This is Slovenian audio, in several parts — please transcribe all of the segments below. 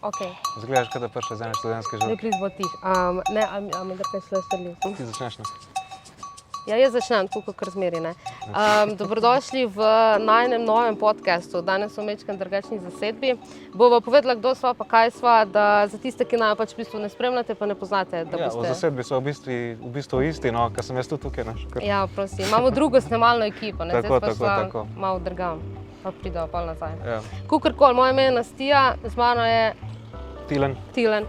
Okay. Zgledaš, kada prišel iz ene študentske Ne življenje. plis bo tih. Ne, a mi da kaj sledi? Ti začneš, ne? Ja, jaz začnem, tako kot zmeri, ne. Dobrodošli v najnem novem podcastu. Danes v mečkem drugačni zasedbi. Bova povedala, kdo sva, pa kaj sva, da za tiste, ki naj pač v bistvu ne spremljate, pa ne poznate, da Ja, v boste... zasedbi so v bistvu isti, no, ker sem jaz tudi tukaj, ne? Ja, prosim. Imamo drugo snemalno ekipo, ne. Tako, Zdaj pa tako, sva tako. malo drgam, pa prideva pa nazaj. Ja. Kakorkoli, moje ime je Nastija, z mano je Tilen.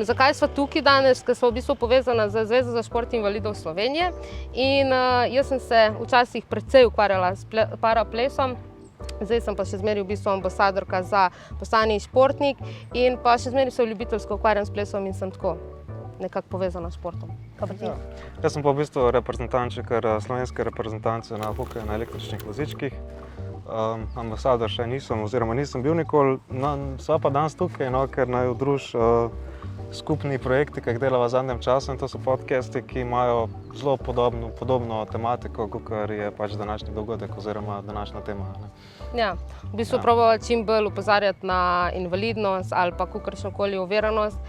Zakaj sva tukaj danes? Ker sva v bistvu povezana z Zvezo za šport invalidov Slovenije in jaz sem se včasih precej ukvarjala s paraplesom, zdaj sem pa še zmeraj v bistvu ambasadorka za postani športnik in pa še zmeraj se ljubiteljsko ukvarjam s plesom in sem tako nekako povezana s športom. Kaj pa ti? Ja. Jaz sem pa v bistvu reprezentanček slovenske reprezentance na hokeju na električnih vozičkih. Ambasador še nisem, oziroma nisem bil nikoli, sva pa danes tukaj, no, ker naj udruž skupni projekti, ki jih delava v zadnjem času, in to so podcasti, ki imajo zelo podobno tematiko, kot je pač današnji dogodek oziroma današnja tema. Ne. Ja, v bistvu probava čim bolj opozarjati na invalidnost ali pa kakršnokoli oviranost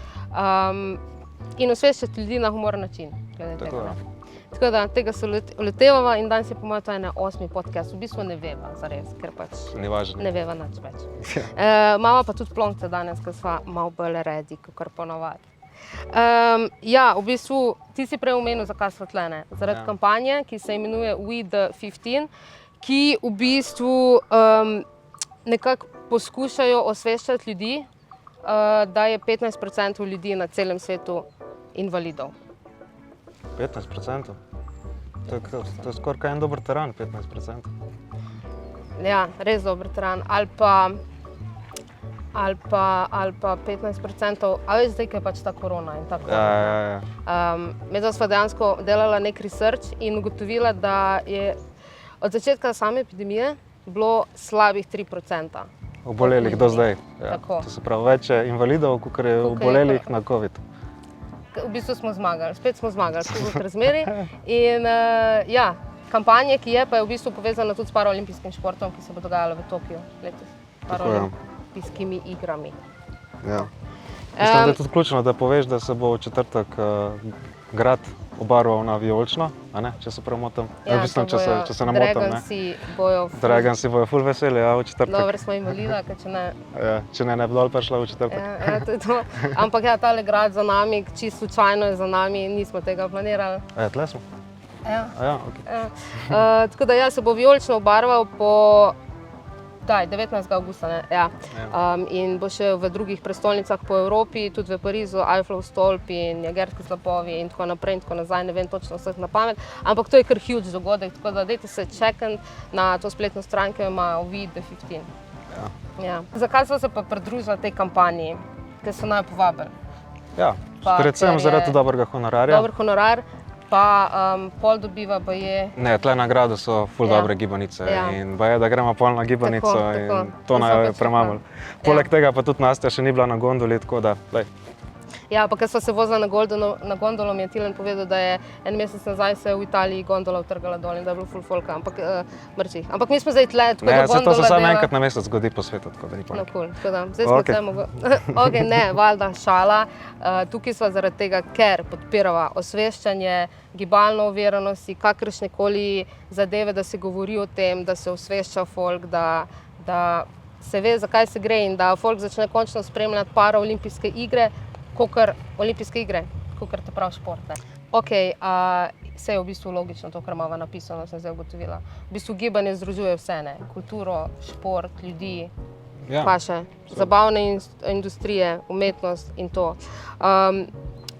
in osveščati ljudi na humoren način. Tako, ja. Tako da tega se lotevava in danes je po mojem to ene 8. podcast. V bistvu ne veva zares, ker pač Ni važno. ne veva nič več. Imava pa tudi plonce danes, ker sva malo bolj redi, kakor ponavadi. Ja, v bistvu ti si prej omenil, zakaj sva tle, ne? Zaradi kampanje, ki se imenuje We the 15, ki v bistvu nekako poskušajo osveščati ljudi, da je 15% ljudi na celem svetu invalidov. 15%? To je skoraj en dober teran, 15%. Ja, res dober teran. Ali pa 15%, a veš zdaj, ker je pač ta korona in tako. Ja. Medtem sva dejansko delala nek research in ugotovila, da je od začetka same epidemije bilo slabih 3%. Obolelih do zdaj. Ja. Tako. To se pravi, več je invalidov, kot je obolelih na COVID. V bistvu smo zmagali, spet smo zmagali, kot razmeri. In ja, kampanja, ki je, pa je v bistvu povezana tudi s paraolimpijskim športom, ki se bo dogajalo v Tokiu letos. Paraolimpijskimi igrami. Ja. Mislim, da je tudi ključno, da poveš, da se bo v četrtek grad obarval na vijolično, a ne, če se prav motim. Ja, mislim, če se ne motim, ne. Dragonsi bojo ful veseli, ja, v četrtek. Dobro smo invalida, ker če ne... Ja, če ne bi dol prišla v četrtek. Ja, to je to. Ampak ja, tale grad za nami, čisto slučajno je za nami, nismo tega planirali. Tle smo? Ja. Ja, okej. Tako da ja, se bo vijolično obarval po 19. avgusta, ne? Ja. In bo še v drugih prestolnicah po Evropi, tudi v Parizu, Eiffelov stolp in Niagarski slapovi in tako naprej in tako nazaj, ne vem točno vseh na pamet, ampak to je kar huge dogodek, tako da dajte se čekati na to spletno stran, ki jo ima We the 15. Ja. Zakaj sva se pa pridružila tej kampanji, ker so naj povabili? Ja, predvsem zaradi dobrega honorarja. Dober honorar. Pa pol dobiva baje... Ne, tle na gradu so ful dobre gibanice in baje, da gremo pol na gibanico in to naj je premalo. Poleg tega pa tudi Nastja še ni bila na gondoli, tako da, lej. Ja, pa ker sva se vozila na gondolo, mi je Tilen povedal, da je en mesec nazaj se v Italiji gondola utrgala dol in da je bilo ful folka, ampak mrčih. Ampak mi smo zdaj tle, tako da gondola dela... Ne, to se samo enkrat na mesec zgodi po svetu, tako da ni panik. No, cool, tako da, zdaj smo tle mogli... Okej, ne, valjda, šala. Tukaj sva zaradi tega, ker podpirava osveščanje, gibalno oviranosti, kakršnekoli zadeve, da se govori o tem, da se osvešča folk, da se ve, zakaj se gre in da folk začne končno spremljati paraolimpijske igre, kakor olimpijske igre, kakor te prav šport. Okej, vse je v bistvu logično to, kar imava napisano, sem zdaj ugotovila. V bistvu gibanje združuje vse, ne, kulturo, šport, ljudi, pa še zabavne industrije, umetnost in to.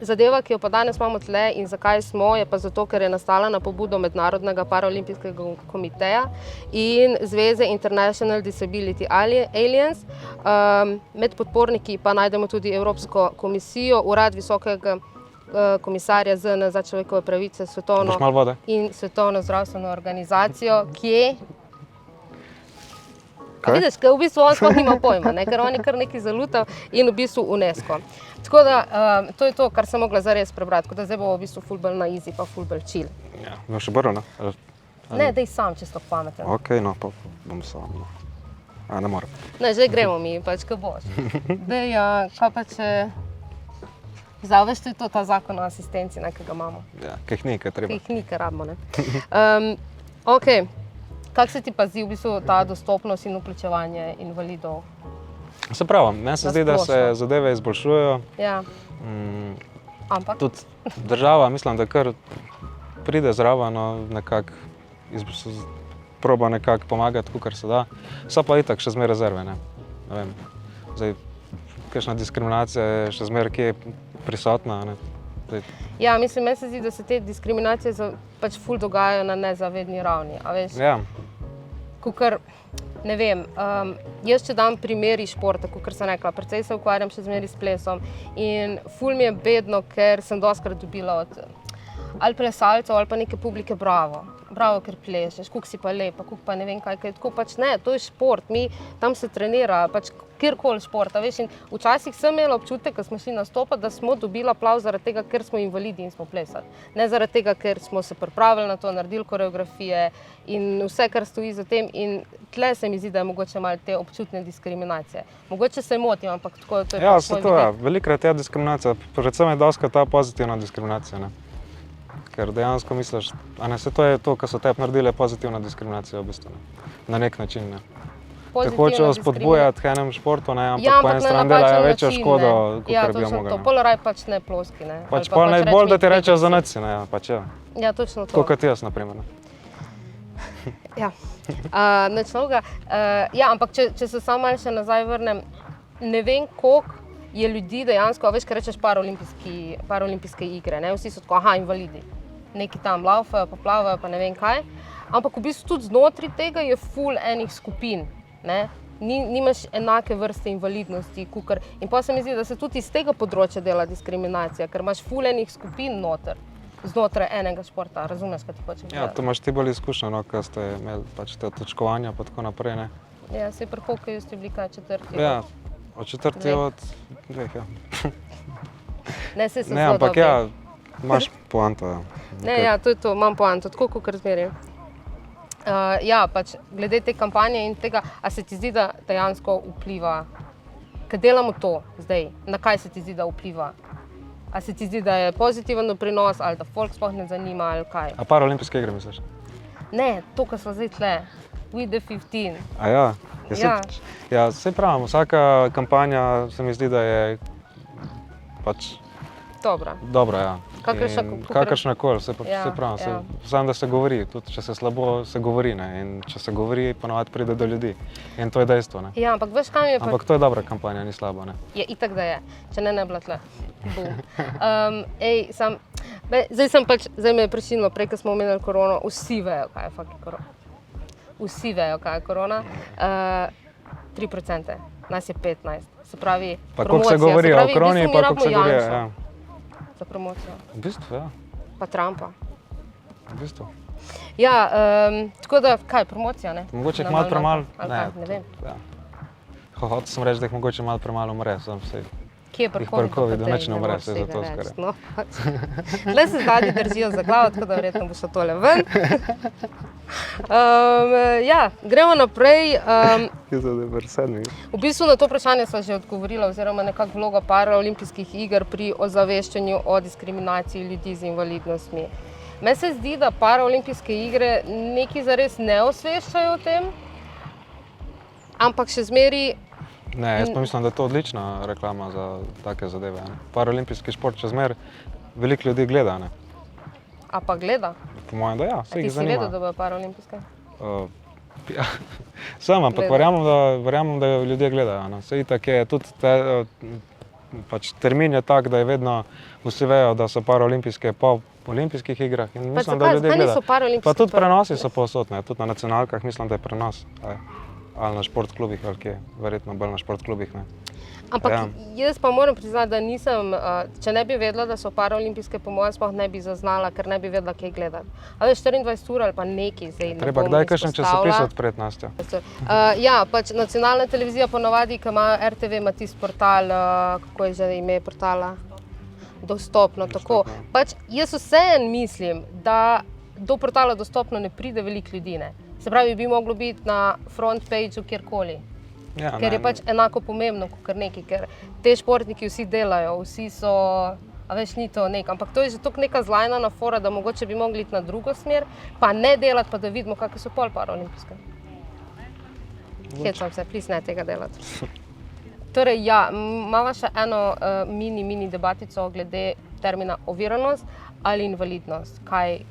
Zadeva, ki jo pa danes imamo tle in zakaj smo, je pa zato, ker je nastala na pobudo Mednarodnega paraolimpijskega komiteja in Zveze International Disability Alliance. Med podporniki pa najdemo tudi Evropsko komisijo, Urad visokega komisarja ZN za človekove pravice, Svetovno in Svetovno zdravstveno organizacijo, kje? Vidiš, ker v bistvu on sploh nima pojma, ker on je kar nekaj zalutal in v bistvu UNESCO. Tako da, to je to, kar sem mogla zares prebrati, tako da zdaj bo v bistvu ful bolj na easy pa ful bolj chill. Ja, boš še brl, ne? Ne, daj sam, če si tako pameten. Okej, no, pa bom sam. Ne morem. Ne, že gremo mi, pač, ko boš. Dej, kaj pa če... Zdaj, veš, to je to, ta zakon o asistenci, ki ga imamo. Ja, kaj ni, kaj treba. Kaj ni, kaj rabimo, ne. Ok, kako se ti pa zdi v bistvu ta dostopnost in vključevanje invalidov? Se pravi, meni se zdi, da se zadeve izboljšujejo. Ja. Ampak? Tudi država, mislim, da kar pride zraven, nekako proba nekako pomagati, kakor se da. So pa itak še zmeraj rezerve, ne vem. Zdaj, kakšna diskriminacija je še zmeraj kje prisotna, ne. Ja, mislim, meni se zdi, da se te diskriminacije pač ful dogajajo na nezavedni ravni, a veš? Ja. Kakor, ne vem, jaz če dam primer iz športa, kakor sem rekla, precej se ukvarjam še zmeraj s plesom in ful mi je bedno, ker sem dostikrat dobila od ali plesalcev ali pa neke publike bravo, ker plešeš, koliko si pa lepa, koliko pa ne vem kaj, tako pač ne, to je šport, tam se trenira, pač kjerkoli športa, veš, in včasih sem imela občutek, ko smo šli nastopati, da smo dobili aplavz zaradi tega, ker smo invalidi in smo plesali. Ne zaradi tega, ker smo se pripravili na to, naredili koreografije in vse, kar stoji za tem, in tle se mi zdi, da je mogoče malo te občutne diskriminacije. Mogoče se motim, ampak tako to je Ja, pač se to je, velikokrat je diskriminacija, predvsem je dostikrat ta pozitivna diskriminacija, ne. Ker dejansko misliš, a ne, se to je to, kar so tebi naredile pozitivna diskriminacija v bistvu, ne. Na nek način, ne. Te hočejo spodbujati k enem športu, ne, ampak po eni strani delajo večjo škodo, kakor bi jo mogli. Ja, točno to, pol raj pač ne ploski, ne. Pač pol najbolj, da ti rečejo za nič, ne, pač je. Ja, točno to. Tako kot jaz, na primer, ne. Ja, nič novega. Ja, ampak če se samo malo še nazaj vrnem, ne vem, koliko je ljudi dejansko, a veš, kaj rečeš paraolimpijske igre, ne, vsi so tako, invalidi. Neki tam laufajo, pa plavajo, pa ne vem kaj. Ampak v bistvu tudi znotraj tega je ful enih skupin, ne. Nimaš enake vrste invalidnosti, kukor. In pa se mi zdi, da se tudi iz tega področja dela diskriminacija, ker imaš ful enih skupin noter, znotraj enega športa, razumeš, kaj ti hočem povedati? Ja, to imaš ti bolj izkušnja, no, ker ste imeli pač te točkovanja pa tako naprej, ne. Ja, saj pri hokeju ste bili kaj četrti. Ja, od četrti od dveh, ja. Ne, saj so ne, zelo ampak dobri. ja, imaš poanto, ja. Ne, ja, to je to, imam poanto, tako kakor zmeraj. Ja, pač glede te kampanje in tega, a se ti zdi, da dejansko vpliva, ker delamo to zdaj, na kaj se ti zdi, da vpliva? A se ti zdi, da je pozitiven doprinos, ali da folk sploh ne zanima, ali kaj? A paraolimpijske igre misliš? Ne, to, kar smo zdaj tle, We the 15. A ja? Ja. Ja, saj pravim, vsaka kampanja se mi zdi, da je pač Dobra. dobra, ja. Kakršnakoli, saj pravim, samo da se govori, tudi če se slabo, se govori, ne, in če se govori, ponavadi pride do ljudi. In to je dejstvo, ne. Ja, ampak veš, kam je pa... Ampak to je dobra kampanja, ni slabo, ne. Je, itak da je, če ne bila tle. Zdaj me je prešinilo, prej, ko smo omenili korono, vsi vejo, kaj je fucking korona. Vsi vejo, kaj je korona. 3%, nas je 15%, se pravi promocija. Pa koliko se govori o koroni, pa koliko se govori, ja. Za promocijo. V bistvu, ja. Pa Trumpa. V bistvu. Ja, tako da, kaj, promocija, ne? Mogoče jih malo premalo, ne vem. Ja. Hotel sem reči, da jih mogoče malo premalo umre, sem vsej. Kje je pri covidu, nič ne umre, se zato skoraj. No, le se zadnji držijo za glavo, tako da verjetno bo šlo tole ven. Ja, gremo naprej. V bistvu na to vprašanje sva že odgovorila, oziroma nekako vloga paraolimpijskih iger pri ozaveščanju o diskriminaciji ljudi z invalidnostmi. Meni se zdi, da paraolimpijske igre nekaj zares ne osveščajo o tem, ampak še zmeri... Ne, jaz pa mislim, da je to odlična reklama za take zadeve. Paraolimpijski šport še zmeraj veliko ljudi gleda, ne. A pa gleda? Po mojem, da ja, se jih zanima. A ti si vedel, da bojo paraolimpijske? Ja, sem, ampak verjamem, da ljudje gledajo, ne. Saj itak je tudi pač termin je tak, da je vedno vsi vejo, da so paraolimpijske po olimpijskih igrah in mislim, da ljudje gledajo. Pa tudi prenosi so povsod, ne, tudi na nacionalkah mislim, da je prenos. Ali na športklubih, ali kje, verjetno bolj na športklubih, ne. Ampak jaz pa moram priznati, da nisem, če ne bi vedela, da so paraolimpijske, po mojem sploh ne bi zaznala, ker ne bi vedela, kaj gledati. A veš, 24 ur ali pa nekaj zdaj ne bom izpostavila. Treba kdaj kakšen časopis odpreti, Nastja? Ja, pač nacionalna televizija ponavadi, ki ima RTV, ima tisti portal, kako je že ime portala? Dostopno, tako. Pač jaz vseeno mislim, da do portala Dostopno ne pride veliko ljudi, ne. Se pravi, bi moglo biti na front pageu kjerkoli. Ja, ker je pač enako pomembno kot nekaj, ker te športniki vsi delajo, vsi so, a veš, ni to nek, ampak to je že toliko neka zlajnana fora, da mogoče bi mogli iti na drugo smer, pa ne delati, pa da vidimo, kakve so pol paraolimpijske. Hecam se, plis ne tega delati. Torej, ja, imamo še eno mini debatico glede termina oviranost ali invalidnost. Kaj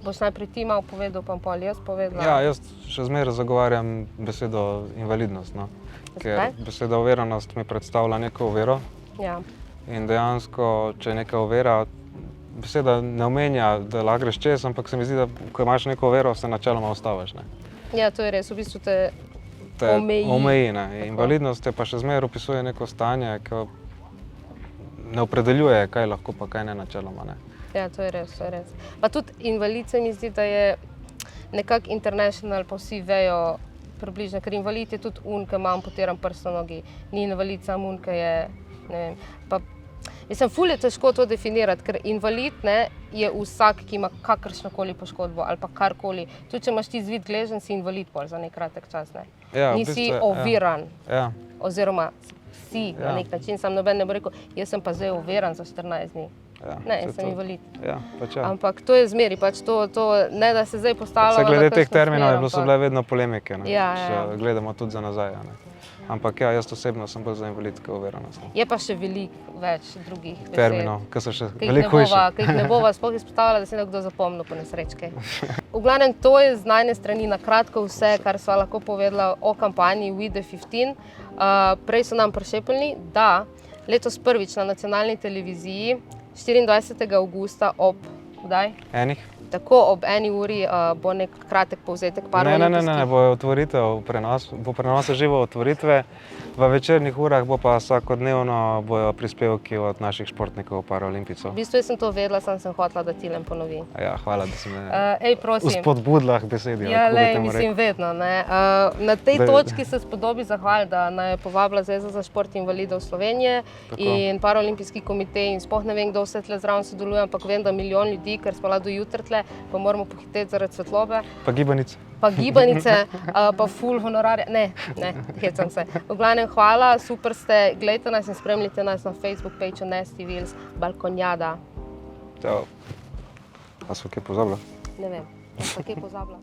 boš najprej ti malo povedal, pa pol jaz povedala? Ja, jaz še zmeraj zagovarjam besedo invalidnost, no. Ker beseda oviranost mi predstavlja neko oviro. Ja. In dejansko, če je neka ovira, beseda ne omenja, da lahko greš čez, ampak se mi zdi, da ko imaš neko oviro, se načeloma ustaviš, ne. Ja, to je res, v bistvu te omeji, ne. Invalidnost te pa še zmeraj opisuje neko stanje, ki ne opredeljuje, kaj lahko pa kaj ne načeloma, ne. Ja, to je res, to je res. Pa tudi invalid se mi zdi, da je nekako international, pa vsi vejo približno, ker invalid je tudi ki ima amputiran prst na nogi, ni invalid samo ki je, ne vem, pa mislim, ful je težko to definirati, ker invalid, ne, je vsak, ki ima kakršnokoli poškodbo ali pa karkoli. Tudi če imaš ti zvit gleženj, si invalid pol za nek kratek čas, ne. Ja, nisi oviran, ja. Oziroma si na nek način, sam noben ne bo rekel, jaz sem pa zdaj oviran za 14 dni. Ja, ne, jaz sem invalid. Ja, pač ja. Ampak to je zmeri, pač to ne da se zdaj postavljamo. Glede teh terminov so bile vedno polemike, ne. Ja. Gledamo tudi za nazaj, ne. Ampak ja, jaz osebno sem bolj za invalidsko oviranost. Je pa še veliko več drugih besed. Terminov, ki so še veliko hujše. Ki jih ne bova sploh izpostavila, da se nekdo zapomnil po nesrečke. V glavnem, to je z najne strani na kratko vse, kar sva lahko povedala o kampanji We the 15. Prej so nam prišepnili, da letos prvič na nacionalni televiziji 24. avgusta ob, kdaj? Enih? Tako ob 1 uri bo nek kratek povzetek paraolimpijskih. Ne, bo otvoritev, bo prenos živo otvoritve. V večernih urah bo pa vsakodnevno bojo prispevki od naših športnikov paraolimpijcev. V bistvu jaz sem to vedela, sem hotela, da Tilen ponovi. Ja, hvala, da si me vzpodbudila k besedi. Ja, mislim, vedno. Ne. Na tej točki se spodobi zahvaliti, da naj je povabila Zveza za šport invalidov Slovenije in Paraolimpijski komitej in sploh ne vem, kdo vse tle zraven sodeluje, ampak vem, da milijon ljudi, ker smo do jutra tle, pa moramo pohiteti zaradi svetlobe. Pa gibanice. Pa ful honorarja. Ne, hecam se. V glavnem, hvala, super ste, gledajte nas in spremljite nas na Facebook page Nasty Wheels Balkonjada. Čau. A so kaj pozabila? Ne vem, pa kaj pozabila.